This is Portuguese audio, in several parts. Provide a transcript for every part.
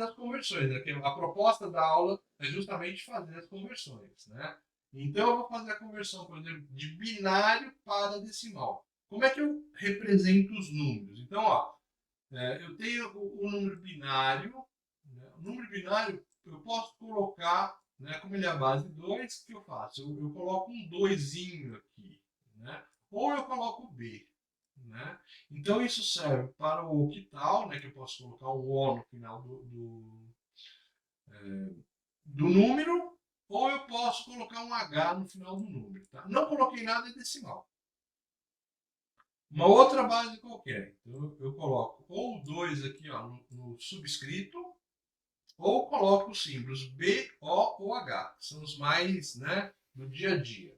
fazer as conversões, né? Porque a proposta da aula é justamente fazer as conversões, né? Então, eu vou fazer a conversão, por exemplo, de binário para decimal. Como é que eu represento os números? Então, ó, eu tenho o número binário. Né? O número binário, eu posso colocar, né, como ele é a base 2, o que eu faço? Eu coloco um 2 aqui, né? Ou eu coloco B. Né? Então, isso serve para o octal, né, que eu posso colocar um O no final do número, ou eu posso colocar um H no final do número. Tá? Não coloquei nada em decimal. Uma outra base qualquer. Então, eu coloco ou 2 aqui ó, no subscrito, ou coloco os símbolos B, O ou H. São os mais, né, do dia a dia.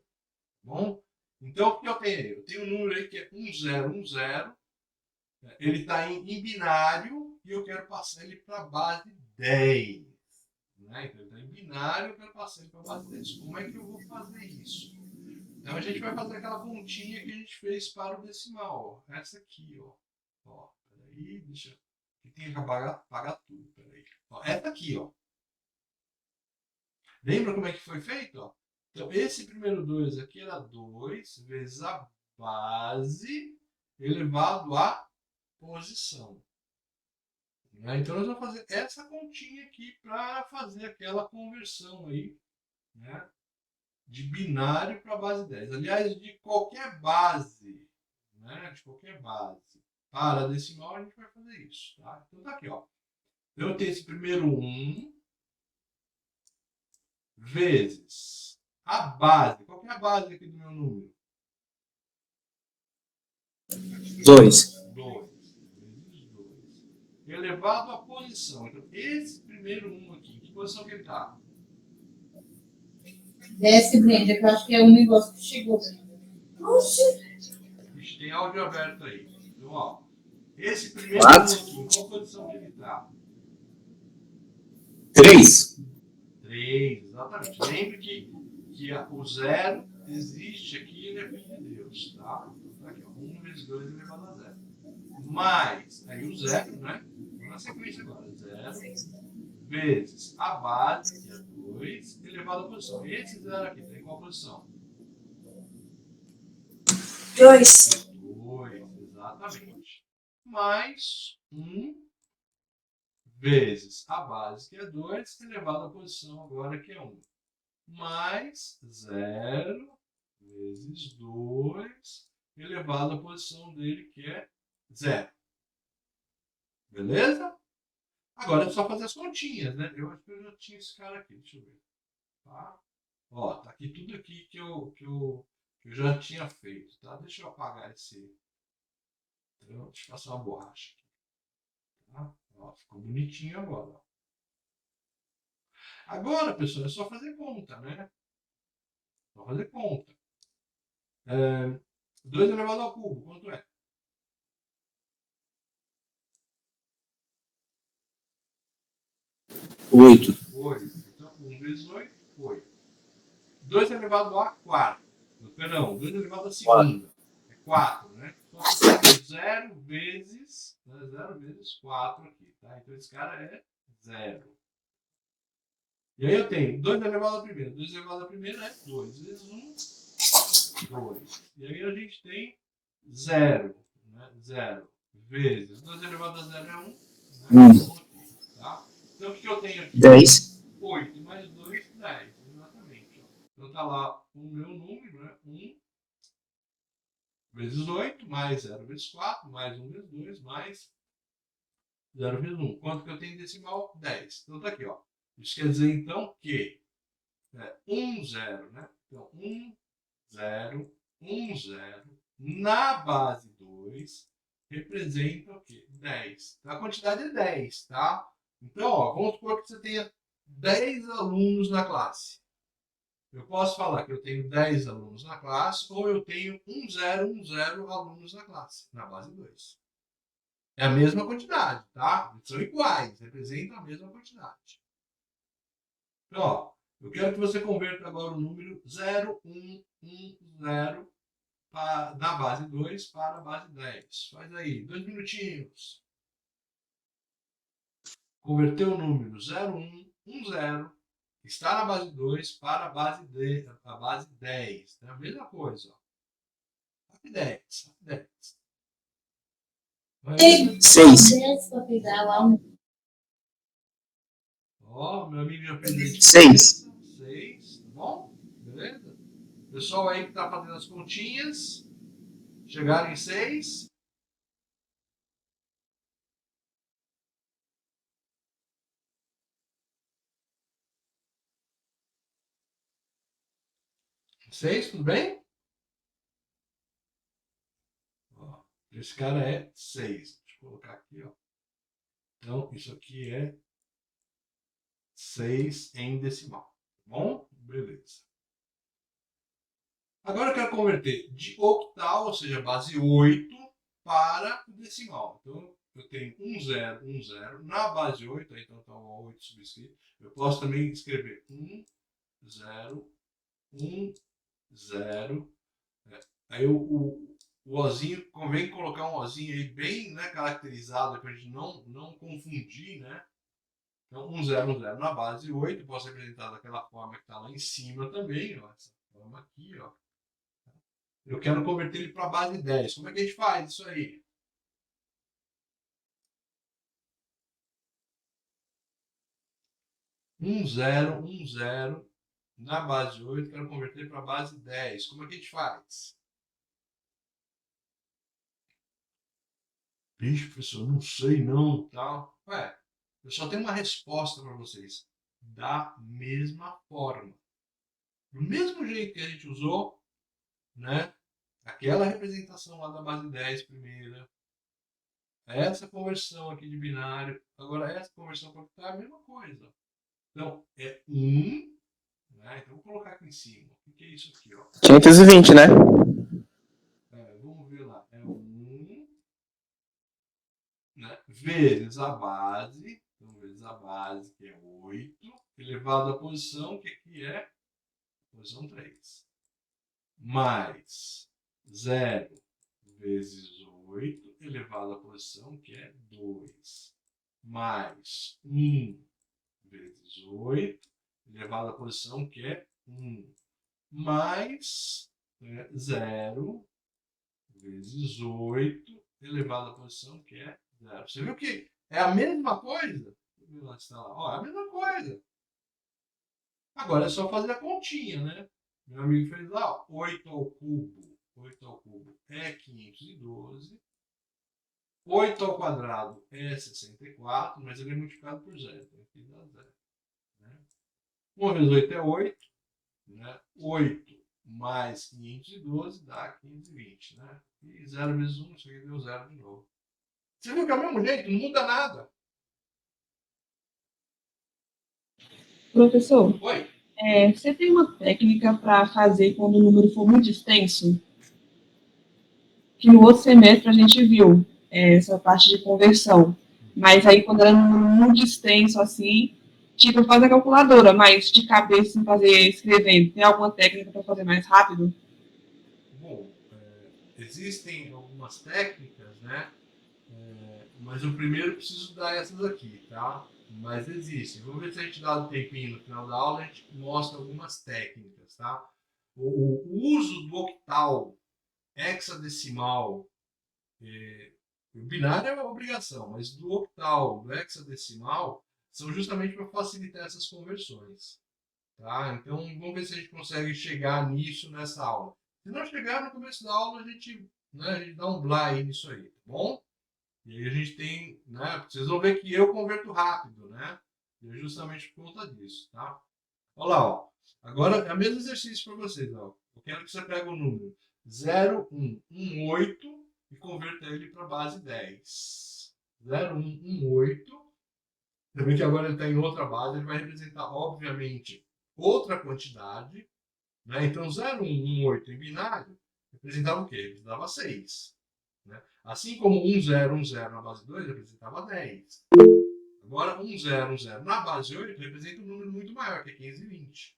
Bom? Então, o que eu tenho aí? Eu tenho um número aí que é 1010. Ele está em binário e eu quero passar ele para a base 10. Né? Então, ele está em binário e eu quero passar ele para a base 10. Como é que eu vou fazer isso? Então, a gente vai fazer aquela continha que a gente fez para o decimal. Ó. Essa aqui, ó. Ó, peraí, deixa eu... Tem que apagar tudo, peraí. Ó, essa aqui, ó. Lembra como é que foi feito? Ó? Então, esse primeiro 2 aqui era 2 vezes a base elevado à posição. Né? Então, nós vamos fazer essa continha aqui para fazer aquela conversão aí, né? De binário para base 10. Aliás, de qualquer base, né? De qualquer base para decimal, a gente vai fazer isso. Tá? Então, tá aqui, ó. Eu tenho esse primeiro 1 vezes a base. Qual que é a base aqui do meu número? 2. 2 vezes 2. Elevado à posição. Então, esse primeiro 1 aqui, que posição que ele está? Desce, Brenda, que eu acho que é um negócio que chegou. Ixi, tem áudio aberto aí. Então, ó, esse primeiro 1 aqui, em qual posição que ele está? 3. 3, exatamente. Lembre que o 0 existe aqui, ele é filho de Deus, tá? Então, tá aqui, ó, 1 vezes 2 elevado a 0. Mais, aí o 0, né? Vamos na sequência agora. 0 vezes a base, que é 2, elevado à posição. Esse 0 aqui está em qual posição? 2. 2, exatamente. Mais 1 vezes a base, que é 2, elevado à posição agora, que é 1. Mais 0 vezes 2, elevado à posição dele, que é 0. Beleza? Agora é só fazer as continhas, né? Eu acho que eu já tinha esse cara aqui, deixa eu ver. Tá? Ó, tá aqui tudo aqui que eu já tinha feito, tá? Deixa eu apagar esse... Então, deixa eu passar uma borracha aqui. Tá? Ó, ficou bonitinho agora. Ó. Agora, pessoal, é só fazer conta, né? Só fazer conta. 2 elevado ao cubo, quanto é? 8. 8. Então, 1 vezes 8, 8. 2 elevado a 4. Perdão, 2 elevado a segunda. É 4, né? Então, eu tenho 0 vezes, né, 0 vezes 4 aqui, tá? Então, esse cara é 0. E aí eu tenho 2 elevado a primeira. 2 elevado a primeira é 2 vezes 1, 2. E aí a gente tem 0, né? 0 vezes 2 elevado a 0 é 1, né? 1 aqui, tá? Então, o que eu tenho aqui? 10. 8 mais 2, 10. Exatamente. Ó. Então, tá lá o meu número, né? 1 vezes 8, mais 0 vezes 4, mais 1 vezes 2, mais 0 vezes 1. Quanto que eu tenho em decimal? 10. Então, tá aqui, ó. Isso quer dizer, então, que 1, 0, né? Então, 1, 0, 1, 0, na base 2, representa o quê? 10. Então, a quantidade é 10, tá? Então, ó, vamos supor que você tenha 10 alunos na classe. Eu posso falar que eu tenho 10 alunos na classe ou eu tenho 1010 alunos na classe, na base 2. É a mesma quantidade, tá? São iguais, representam a mesma quantidade. Então, ó, eu quero que você converta agora o número 0110 da base 2 para a base 10. Faz aí, 2 minutinhos. converter o número 0110, que está na base 2, para a base 10. É a mesma coisa. Ó. Base 10. 10. Seis. Ó, meu amigo já fez aí. 6. 6, tá bom? Beleza? Pessoal aí que tá fazendo as continhas, chegaram em 6. Seis, tudo bem? Ó, esse cara é 6. Deixa eu colocar aqui, ó. Então, isso aqui é 6 em decimal. Tá bom? Beleza. Agora eu quero converter de octal, ou seja, base 8, para o decimal. Então, eu tenho 1010 na base 8, então está o 8 subscrito. Eu posso também escrever 1010. Aí o ozinho, convém colocar um ozinho aí bem, né, caracterizado para a gente não confundir, né? Então, 1010 na base 8, posso representar daquela forma que está lá em cima também, ó, essa forma aqui, ó. Eu quero converter ele para a base 10. Como é que a gente faz isso aí? Zero na base 8, quero converter para a base 10. Como é que a gente faz? Bicho, professor, não sei não, tal. Ué, eu só tenho uma resposta para vocês. Da mesma forma. Do mesmo jeito que a gente usou, né? Aquela representação lá da base 10 primeira. Essa conversão aqui de binário. Agora essa conversão para octal é a mesma coisa. Então, é 1. Né? Então, vou colocar aqui em cima. O que é isso aqui? Ó? 520, né? Vamos ver lá. É 1, né? Vezes a base. Então, vezes a base, que é 8, elevado à posição, que aqui é posição 3. Mais 0 vezes 8, elevado à posição, que é 2. Mais 1 vezes 8, elevado à posição, que é 1. Mais 0 vezes 8 elevado à posição, que é 0. Você viu que é a mesma coisa? Ó, é a mesma coisa. Agora é só fazer a continha, né? Meu amigo fez lá, 8 ao cubo. 8 ao cubo é 512. 8 ao quadrado é 64, mas ele é multiplicado por 0. Então aqui dá 0. Né? 1 vezes 8 é 8. Né? 8 mais 512 dá 520. Né? E 0 vezes 1, isso aqui deu 0 de novo. Você viu que é o mesmo jeito, não muda nada. Professor, Oi? você tem uma técnica para fazer quando o número for muito extenso? Que no outro semestre a gente viu essa parte de conversão. Mas aí quando era um número muito extenso assim, tipo, fazer a calculadora, mas de cabeça sem fazer escrevendo. Tem alguma técnica para fazer mais rápido? Bom, existem algumas técnicas, né? Mas eu primeiro preciso dar essas aqui, tá? Mas existem. Vamos ver se a gente dá um tempinho no final da aula, a gente mostra algumas técnicas, tá? O uso do octal, hexadecimal, o binário é uma obrigação, mas do octal, do hexadecimal, são justamente para facilitar essas conversões. Tá? Então, vamos ver se a gente consegue chegar nisso nessa aula. Se não chegar no começo da aula, a gente dá um blá aí nisso aí, tá bom? E aí a gente tem, né? Vocês vão ver que eu converto rápido, né? E é justamente por conta disso, tá? Olha lá, ó. Agora é o mesmo exercício para vocês, ó. Eu quero que você pegue o número 0118 e converta ele para a base 10. 0118. Também que agora ele está em outra base, ele vai representar, obviamente, outra quantidade. Né? Então, 0118 em binário representava o quê? Representava 6. Né? Assim como 1010 na base 2 representava 10. Agora, 1010 na base 8 representa um número muito maior, que é 520.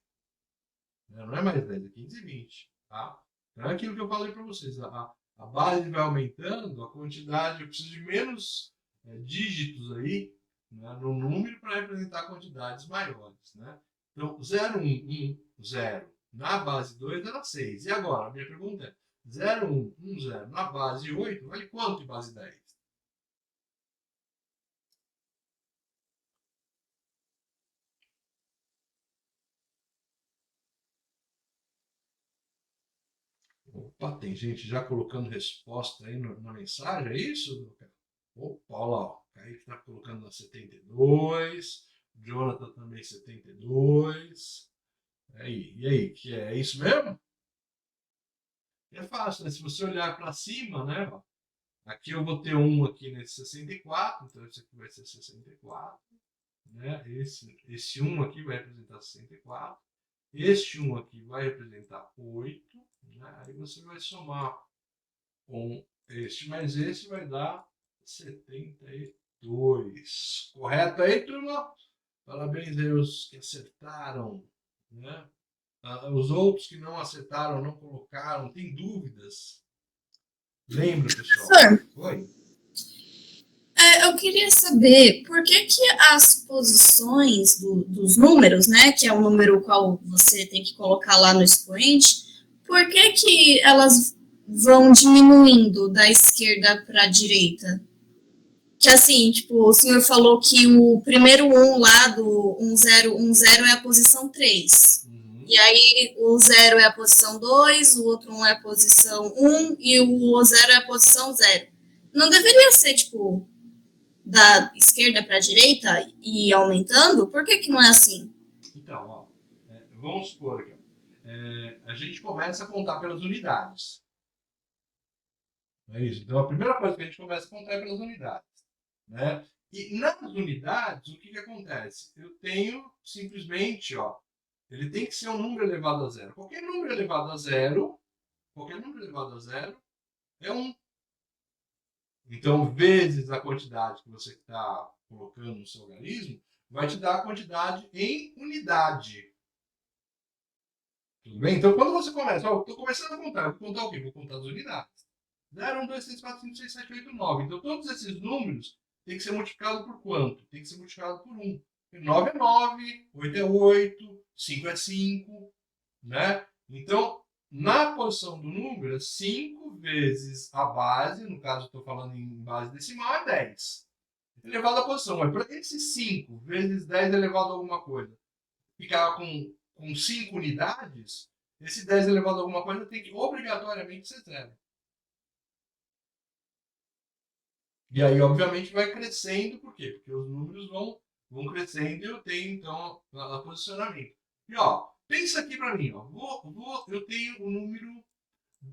Não é mais 10, é 520. Tá? Então, é aquilo que eu falei para vocês. A base vai aumentando, a quantidade, eu preciso de menos dígitos aí né, no número para representar quantidades maiores. Né? Então, 0, 1, 1, 0 na base 2 era 6. E agora, a minha pergunta é, 0, 1, 1, 0 na base 8 vale quanto em base 10? Opa, tem gente já colocando resposta aí na mensagem, é isso? Opa, olha lá, o Kaique está colocando na 72, Jonathan também 72. E aí, que é isso mesmo? É fácil, né? Se você olhar para cima, né? Ó, aqui eu vou ter um aqui nesse 64, então esse aqui vai ser 64. Né? Esse 1 aqui vai representar 64. Este 1 aqui vai representar 8. Né? Aí você vai somar com este mais este vai dar 72. Correto aí, turma? Parabéns aí os que acertaram. Né? Os outros que não acertaram, não colocaram, tem dúvidas? Lembra, pessoal? Professor, Oi? eu queria saber por que as posições dos números, né, que é o número qual você tem que colocar lá no expoente, por que elas vão diminuindo da esquerda para a direita? Que assim, tipo, o senhor falou que o primeiro 1 lá do 1010 é a posição 3. Uhum. E aí o 0 é a posição 2, o outro 1 é a posição 1 e o 0 é a posição 0. Não deveria ser, tipo, da esquerda para a direita e ir aumentando? Por que não é assim? Então, ó, vamos supor aqui. A gente começa a contar pelas unidades. É isso. Então, a primeira coisa que a gente começa a contar é pelas unidades. Né? E nas unidades, o que acontece? Eu tenho simplesmente, ó, ele tem que ser um número elevado a zero. Qualquer número elevado a zero é 1. Então, vezes a quantidade que você está colocando no seu algarismo, vai te dar a quantidade em unidade. Tudo bem? Então, quando você começa, ó, eu estou começando a contar, eu vou contar o quê? Vou contar as unidades. 0, 1, 2, 3, 4, 5, 6, 7, 8, 9. Então, todos esses números têm que ser multiplicados por quanto? Tem que ser multiplicado por 1. 9 é 9, 8 é 8, 5 é 5. Né? Então, na posição do número, 5 vezes a base, no caso eu estou falando em base decimal, é 10. Elevado à posição. Mas para esse 5 vezes 10 elevado a alguma coisa ficar com 5 unidades, esse 10 elevado a alguma coisa tem que obrigatoriamente ser 0. E aí, obviamente, vai crescendo, por quê? Porque os números vão crescendo e eu tenho, então, o posicionamento. E, ó, pensa aqui para mim, ó, eu tenho o número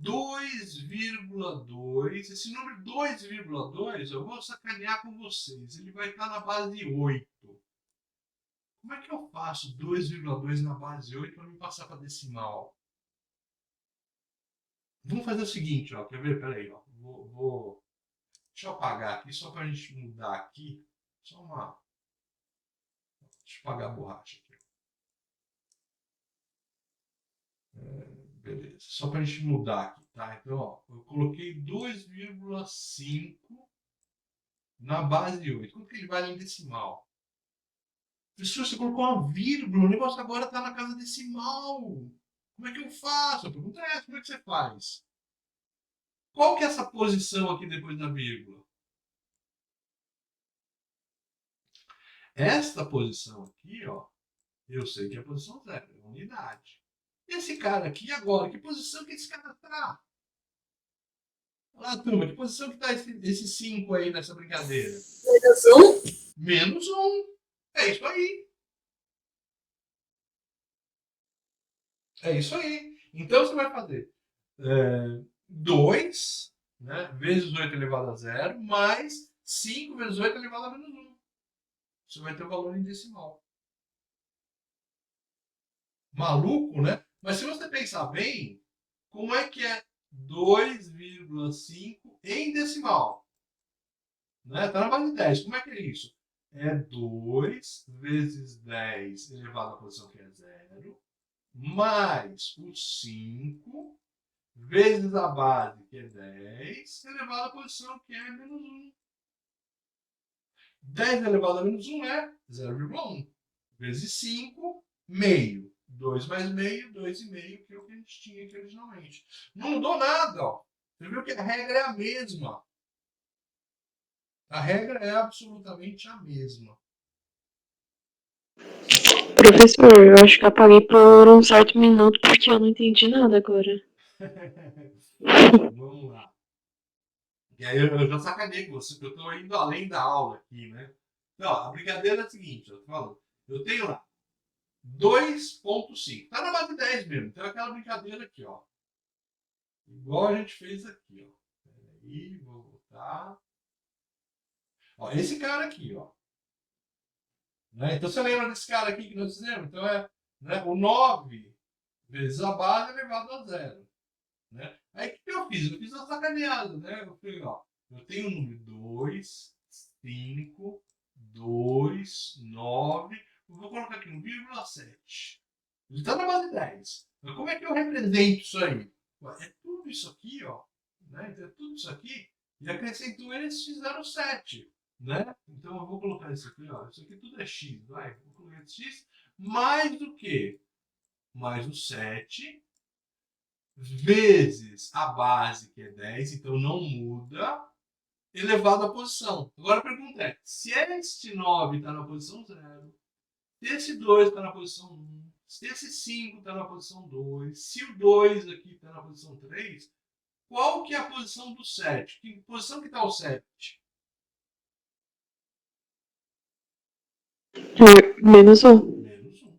2,2. Esse número 2,2 eu vou sacanear com vocês. Ele vai estar na base 8. Como é que eu faço 2,2 na base 8 para me passar para decimal? Vamos fazer o seguinte, ó. Quer ver? Peraí, ó. Deixa eu apagar aqui, só para a gente mudar aqui. Só uma. Deixa eu apagar a borracha aqui. Beleza. Só para a gente mudar aqui, tá? Então, ó, eu coloquei 2,5 na base 8. Quanto que ele vale em decimal? Professor, você colocou uma vírgula, o negócio agora está na casa decimal. Como é que eu faço? A pergunta é essa, como é que você faz? Qual que é essa posição aqui depois da vírgula? Esta posição aqui, ó, eu sei que é a posição 0, é a unidade. Esse cara aqui agora, que posição que esse cara está? Olha lá, turma, que posição que está esse 5 aí nessa brincadeira? Menos 1? Menos 1. É isso aí. É isso aí. Então você vai fazer 2, né, vezes 8 elevado a 0, mais 5 vezes 8 elevado a menos 1. Você vai ter o valor em decimal. Maluco, né? Mas se você pensar bem, como é que é 2,5 em decimal? Né? Tá na base de 10. Como é que é isso? É 2 vezes 10 elevado à posição que é 0, mais o 5 vezes a base, que é 10, elevado à posição que é menos 1. 10 elevado a menos 1 é 0,1. Vezes 5, meio. 2 mais meio, 2,5, que é o que a gente tinha aqui originalmente. Não mudou nada, ó. Você viu que a regra é a mesma. A regra é absolutamente a mesma. Professor, eu acho que eu apaguei por um certo minuto porque eu não entendi nada agora. Vamos lá. E aí eu já sacanei com você, que eu estou indo além da aula aqui, né? Então, a brincadeira é a seguinte, eu tô falando. Eu tenho lá 2,5. Tá na base 10 mesmo. Então é aquela brincadeira aqui, ó. Igual a gente fez aqui, ó. Peraí, vou voltar. Ó, esse cara aqui, ó. Né? Então você lembra desse cara aqui que nós fizemos? Então é, né, o 9 vezes a base elevado a 0. Né? Aí o que eu fiz? Eu fiz uma sacaneada, né? Eu falei, ó, eu tenho o número 2, 5, 2, 9. Eu vou colocar aqui 1,7. Ele está na base 10. Mas como é que eu represento isso aí? É tudo isso aqui, ó. Né? Então é tudo isso aqui. E acrescento esse 0,7. Né? Então eu vou colocar isso aqui, ó. Isso aqui tudo é x, vai. Vou colocar esse x mais o quê? Mais o 7 vezes a base, que é 10, então não muda, elevado à posição. Agora a pergunta é, se este 9 está na posição 0, se esse 2 está na posição 1, se esse 5 está na posição 2, se o 2 aqui está na posição 3, qual que é a posição do 7? Que posição que está o 7? Menos um. Menos 1.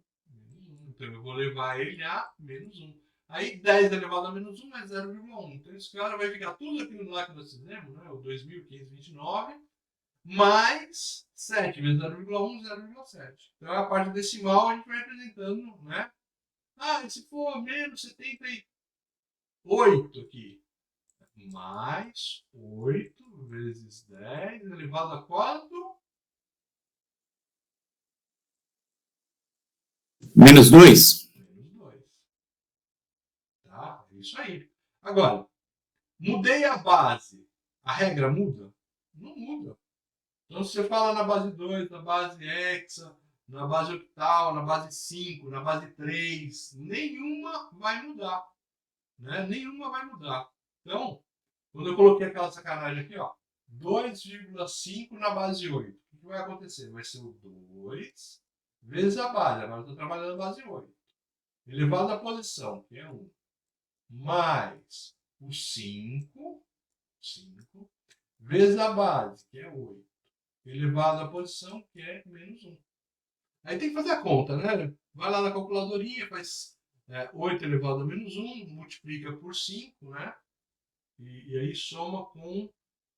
Então eu vou levar ele a menos 1. Aí 10 elevado a menos 1 é 0,1. Então esse cara vai ficar tudo aquilo lá que nós fizemos, né? O 2.529, mais 7 vezes 0,1, 0,7. Então a parte decimal a gente vai representando, né? Ah, e se for menos 78 aqui, mais 8 vezes 10 elevado a quanto? Menos 2? Menos 2. Tá? É isso aí. Agora, mudei a base. A regra muda? Não muda. Então, se você fala na base 2, na base hexa, na base octal, na base 5, na base 3, nenhuma vai mudar. Né? Nenhuma vai mudar. Então, quando eu coloquei aquela sacanagem aqui, ó, 2,5 na base 8, o que vai acontecer? Vai ser o 2 vezes a base. Agora eu estou trabalhando a base 8. Elevado à posição, que é 1, mais o 5 vezes a base, que é 8, elevado à posição, que é menos 1. Aí tem que fazer a conta, né? Vai lá na calculadorinha, faz 8 elevado a menos 1, multiplica por 5, né? E aí soma com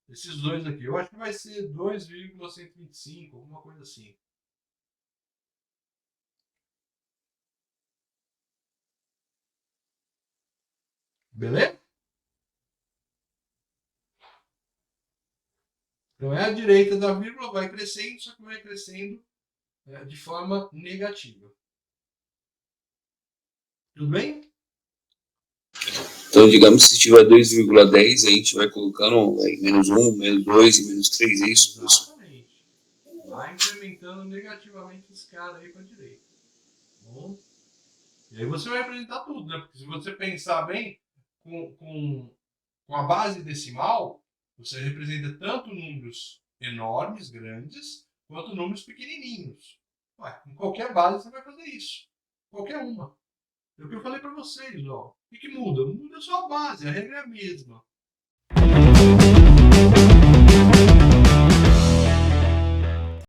esses dois aqui. Eu acho que vai ser 2,125, alguma coisa assim. Beleza? Então é a direita da vírgula, vai crescendo, só que vai crescendo de forma negativa. Tudo bem? Então, digamos, se tiver 2,10, a gente vai colocando menos 1, menos 2 e menos 3, é isso? Exatamente. Vai incrementando negativamente esse cara aí para a direita. Bom. E aí você vai representar tudo, né? Porque se você pensar bem, com a base decimal, você representa tanto números enormes, grandes, quanto números pequenininhos. Ué, em qualquer base você vai fazer isso. Qualquer uma. É o que eu falei para vocês, ó. O que muda? Muda só a base, a regra é a mesma.